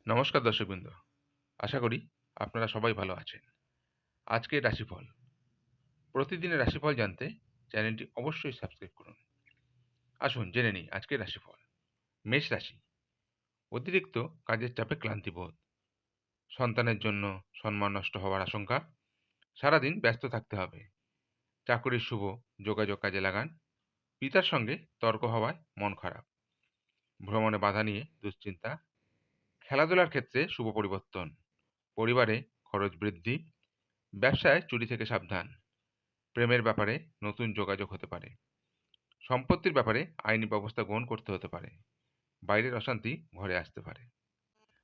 নমস্কার দর্শকবৃন্দ, আশা করি আপনারা সবাই ভালো আছেন। আজকের রাশিফল, প্রতিদিনের রাশিফল জানতে চ্যানেলটি অবশ্যই সাবস্ক্রাইব করুন। আসুন জেনে নিই আজকের রাশিফল। মেষ রাশি, অতিরিক্ত কাজের চাপে ক্লান্তিবোধ, সন্তানের জন্য সম্মান নষ্ট হওয়ার আশঙ্কা, সারাদিন ব্যস্ত থাকতে হবে। চাকরির শুভ যোগাযোগ কাজে লাগান। পিতার সঙ্গে তর্ক হওয়ায় মন খারাপ। ভ্রমণে বাধা নিয়ে দুশ্চিন্তা। খেলাধুলার ক্ষেত্রে শুভ পরিবর্তন। পরিবারে খরচ বৃদ্ধি। ব্যবসায় চুরি থেকে সাবধান। প্রেমের ব্যাপারে নতুন যোগাযোগ হতে পারে। সম্পত্তির ব্যাপারে আইনি ব্যবস্থা গ্রহণ করতে হতে পারে। বাইরের অশান্তি ঘরে আসতে পারে।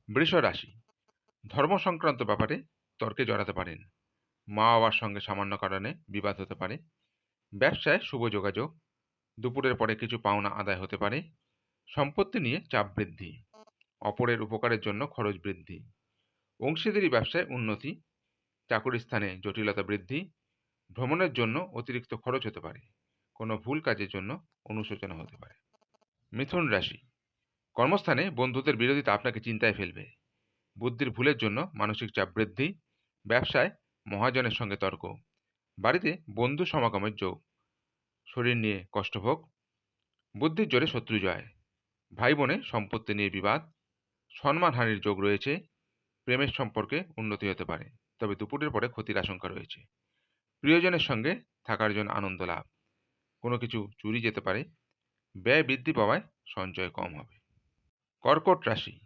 বৃষ রাশি, ধর্ম সংক্রান্ত ব্যাপারে তর্কে জড়াতে পারেন। মা বাবার সঙ্গে সামান্য কারণে বিবাদ হতে পারে। ব্যবসায় শুভ যোগাযোগ। দুপুরের পরে কিছু পাওনা আদায় হতে পারে। সম্পত্তি নিয়ে চাপ বৃদ্ধি। অপরের উপকারের জন্য খরচ বৃদ্ধি। অংশীদারি ব্যবসায় উন্নতি। চাকুরি স্থানে জটিলতা বৃদ্ধি। ভ্রমণের জন্য অতিরিক্ত খরচ হতে পারে। কোনো ভুল কাজের জন্য অনুশোচনা হতে পারে। মিথুন রাশি, কর্মস্থানে বন্ধুদের বিরোধিতা আপনাকে চিন্তায় ফেলবে। বুদ্ধির ভুলের জন্য মানসিক চাপ বৃদ্ধি। ব্যবসায় মহাজনের সঙ্গে তর্ক। বাড়িতে বন্ধু সমাগমের যোগ। শরীর নিয়ে কষ্টভোগ। বুদ্ধির জোরে শত্রু জয়। ভাই বোনে সম্পত্তি নিয়ে বিবাদ। সম্মানহানির যোগ রয়েছে। প্রেমের সম্পর্কে উন্নতি হতে পারে, তবে দুপুরের পরে ক্ষতির আশঙ্কা রয়েছে। প্রিয়জনের সঙ্গে থাকার জন্য আনন্দ লাভ। কোনো কিছু চুরি যেতে পারে। ব্যয় বৃদ্ধি পাওয়ায় সঞ্চয় কম হবে। কর্কট রাশি,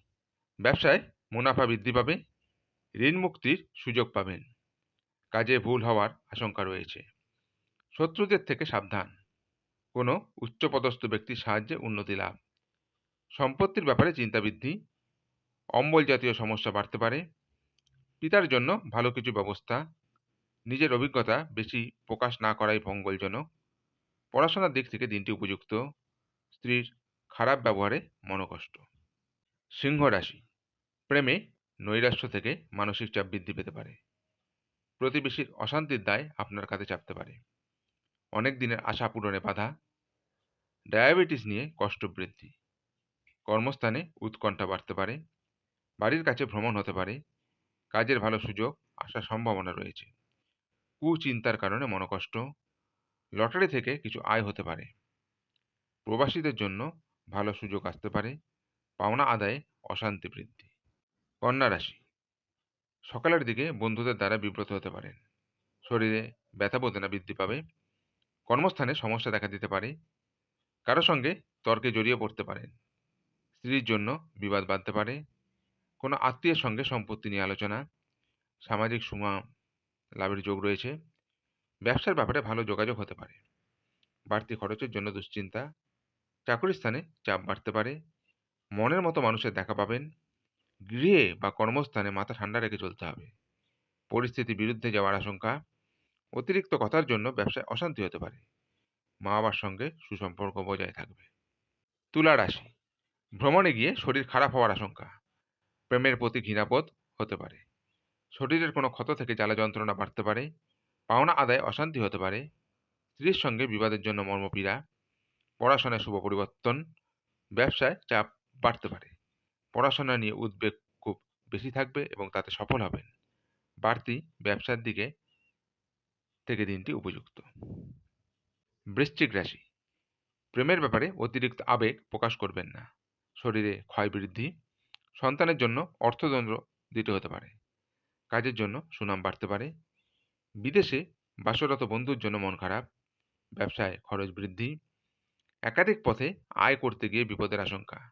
ব্যবসায় মুনাফা বৃদ্ধি পাবে। ঋণ মুক্তির সুযোগ পাবেন। কাজে ভুল হওয়ার আশঙ্কা রয়েছে। শত্রুদের থেকে সাবধান। কোনো উচ্চপদস্থ ব্যক্তির সাহায্যে উন্নতি লাভ। সম্পত্তির ব্যাপারে চিন্তা বৃদ্ধি। অম্বল জাতীয় সমস্যা বাড়তে পারে। পিতার জন্য ভালো কিছু ব্যবস্থা। নিজের অভিজ্ঞতা বেশি প্রকাশ না করাই মঙ্গলজনক। পড়াশোনার দিক থেকে দিনটি উপযুক্ত। স্ত্রীর খারাপ ব্যবহারে মনোকষ্ট। সিংহ রাশি, প্রেমে নৈরাশ্য থেকে মানসিক চাপ বৃদ্ধি পেতে পারে। প্রতিবেশীর অশান্তির দায় আপনার কাঁধে চাপতে পারে। অনেক দিনের আশা পূরণে বাধা। ডায়াবেটিস নিয়ে কষ্ট বৃদ্ধি। কর্মস্থানে উৎকণ্ঠা বাড়তে পারে। বাড়ির কাছে ভ্রমণ হতে পারে। কাজের ভালো সুযোগ আসার সম্ভাবনা রয়েছে। কুচিন্তার কারণে মনোকষ্ট। লটারি থেকে কিছু আয় হতে পারে। প্রবাসীদের জন্য ভালো সুযোগ আসতে পারে। পাওনা আদায়ে অশান্তি বৃদ্ধি। কন্যা রাশি, সকালের দিকে বন্ধুদের দ্বারা বিব্রত হতে পারেন। শরীরে ব্যথা বেদনা বৃদ্ধি পাবে। কর্মস্থানে সমস্যা দেখা দিতে পারে। কারো সঙ্গে তর্কে জড়িয়ে পড়তে পারেন। স্ত্রীর জন্য বিবাদ বাঁধতে পারে। কোনো আত্মীয়ের সঙ্গে সম্পত্তি নিয়ে আলোচনা। সামাজিক সুমা লাভের যোগ রয়েছে। ব্যবসার ব্যাপারে ভালো যোগাযোগ হতে পারে। বাড়তি খরচের জন্য দুশ্চিন্তা। চাকরির স্থানে চাপ বাড়তে পারে। মনের মতো মানুষের দেখা পাবেন। গৃহে বা কর্মস্থানে মাথা ঠান্ডা রেখে চলতে হবে। পরিস্থিতির বিরুদ্ধে যাওয়ার আশঙ্কা। অতিরিক্ত কথার জন্য ব্যবসায় অশান্তি হতে পারে। মা বাবার সঙ্গে সুসম্পর্ক বজায় থাকবে। তুলা রাশি, ভ্রমণে গিয়ে শরীর খারাপ হওয়ার আশঙ্কা। প্রেমের প্রতি ঘৃণাবোধ হতে পারে। শরীরের কোনো ক্ষত থেকে জ্বালা যন্ত্রণা বাড়তে পারে। পাওনা আদায় অশান্তি হতে পারে। স্ত্রীর সঙ্গে বিবাদের জন্য মর্মপীড়া। পড়াশোনায় শুভ পরিবর্তন। ব্যবসায় চাপ বাড়তে পারে। পড়াশোনা নিয়ে উদ্বেগ খুব বেশি থাকবে এবং তাতে সফল হবেন। বাড়তি ব্যবসার দিকে থেকে দিনটি উপযুক্ত। বৃশ্চিক রাশি, প্রেমের ব্যাপারে অতিরিক্ত আবেগ প্রকাশ করবেন না। শরীরে ক্ষয় বৃদ্ধি। সন্তানের জন্য অর্থদণ্ড দিতে হতে পারে। কাজের জন্য সুনাম বাড়তে পারে। বিদেশে বাসরত বন্ধুর জন্য মন খারাপ। ব্যবসায় খরচ বৃদ্ধি। একাধিক পথে আয় করতে গিয়ে বিপদের আশঙ্কা।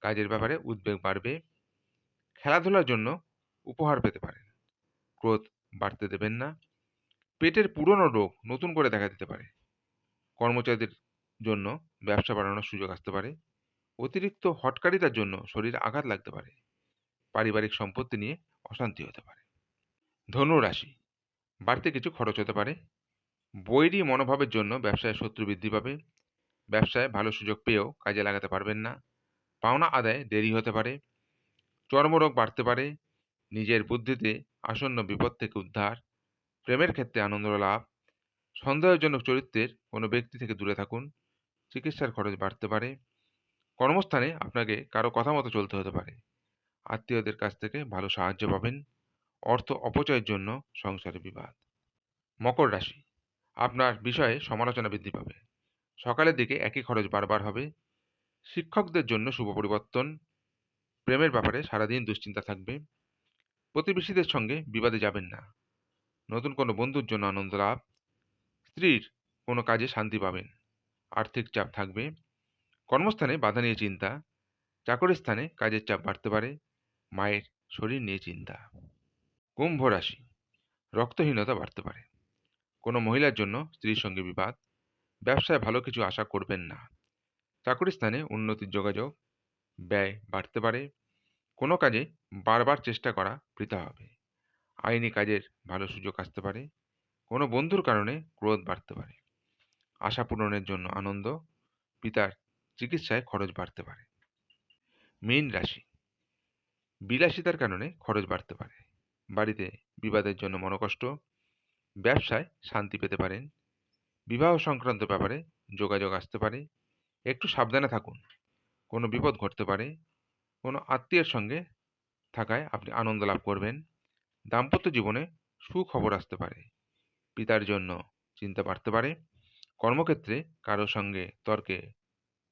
কাজের ব্যাপারে উদ্বেগ বাড়বে। খেলাধুলার জন্য উপহার পেতে পারেন। ক্রোধ বাড়তে দেবেন না। পেটের পুরনো রোগ নতুন করে দেখা দিতে পারে। কর্মচারীদের জন্য ব্যবসা বাড়ানোর সুযোগ আসতে পারে। অতিরিক্ত হটকারিতার জন্য শরীরে আঘাত লাগতে পারে। পারিবারিক সম্পত্তি নিয়ে অশান্তি হতে পারে। ধনু রাশি, বাড়তি কিছু খরচ হতে পারে। বৈরী মনোভাবের জন্য ব্যবসায় শত্রু বৃদ্ধি পাবে। ব্যবসায় ভালো সুযোগ পেয়েও কাজে লাগাতে পারবেন না। পাওনা আদায়ে দেরি হতে পারে। চর্মরোগ বাড়তে পারে। নিজের বুদ্ধিতে আসন্ন বিপদ থেকে উদ্ধার। প্রেমের ক্ষেত্রে আনন্দ লাভ। সন্দেহজনক চরিত্রের কোনো ব্যক্তি থেকে দূরে থাকুন। চিকিৎসার খরচ বাড়তে পারে। কর্মস্থানে আপনাকে কারো কথা মতো চলতে হতে পারে। আত্মীয়দের কাছ থেকে ভালো সাহায্য পাবেন। অর্থ অপচয়ের জন্য সংসারে বিবাদ। মকর রাশি, আপনার বিষয়ে সমালোচনা বৃদ্ধি পাবে। সকালের দিকে একই খরচ বারবার হবে। শিক্ষকদের জন্য শুভ পরিবর্তন। প্রেমের ব্যাপারে সারাদিন দুশ্চিন্তা থাকবে। প্রতিবেশীদের সঙ্গে বিবাদে যাবেন না। নতুন কোনো বন্ধুর জন্য আনন্দ লাভ। স্ত্রীর কোনো কাজে শান্তি পাবেন। আর্থিক চাপ থাকবে। কর্মস্থানে বাধা নিয়ে চিন্তা। চাকরি স্থানে কাজের চাপ বাড়তে পারে। মায়ের শরীর নিয়ে চিন্তা। কুম্ভ রাশি, রক্তহীনতা বাড়তে পারে। কোনো মহিলার জন্য স্ত্রীর সঙ্গে বিবাদ। ব্যবসায় ভালো কিছু আশা করবেন না। চাকরি স্থানে উন্নতির যোগাযোগ। ব্যয় বাড়তে পারে। কোনো কাজে বারবার চেষ্টা করা বৃথা হবে। আইনি কাজের ভালো সুযোগ আসতে পারে। কোনো বন্ধুর কারণে ক্রোধ বাড়তে পারে। আশা পূরণের জন্য আনন্দ। পিতার চিকিৎসায় খরচ বাড়তে পারে। মীন রাশি, বিলাসিতার কারণে খরচ বাড়তে পারে। বাড়িতে বিবাদের জন্য মনোকষ্ট। ব্যবসায় শান্তি পেতে পারেন। বিবাহ সংক্রান্ত ব্যাপারে যোগাযোগ আসতে পারে। একটু সাবধানে থাকুন। কোনো বিপদ ঘটতে পারে। কোনো আত্মীয়ের সঙ্গে থাকায় আপনি আনন্দ লাভ করবেন। দাম্পত্য জীবনে সুখবর আসতে পারে। পিতার জন্য চিন্তা বাড়তে পারে। কর্মক্ষেত্রে কারো সঙ্গে তর্কে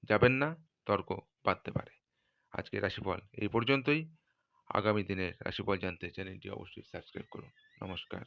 যাবেন না, তর্ক বাড়তে পারে। আজকের রাশিফল এই পর্যন্তই। আগামী দিনের রাশিফল জানতে চ্যানেলটি অবশ্যই সাবস্ক্রাইব করুন। নমস্কার।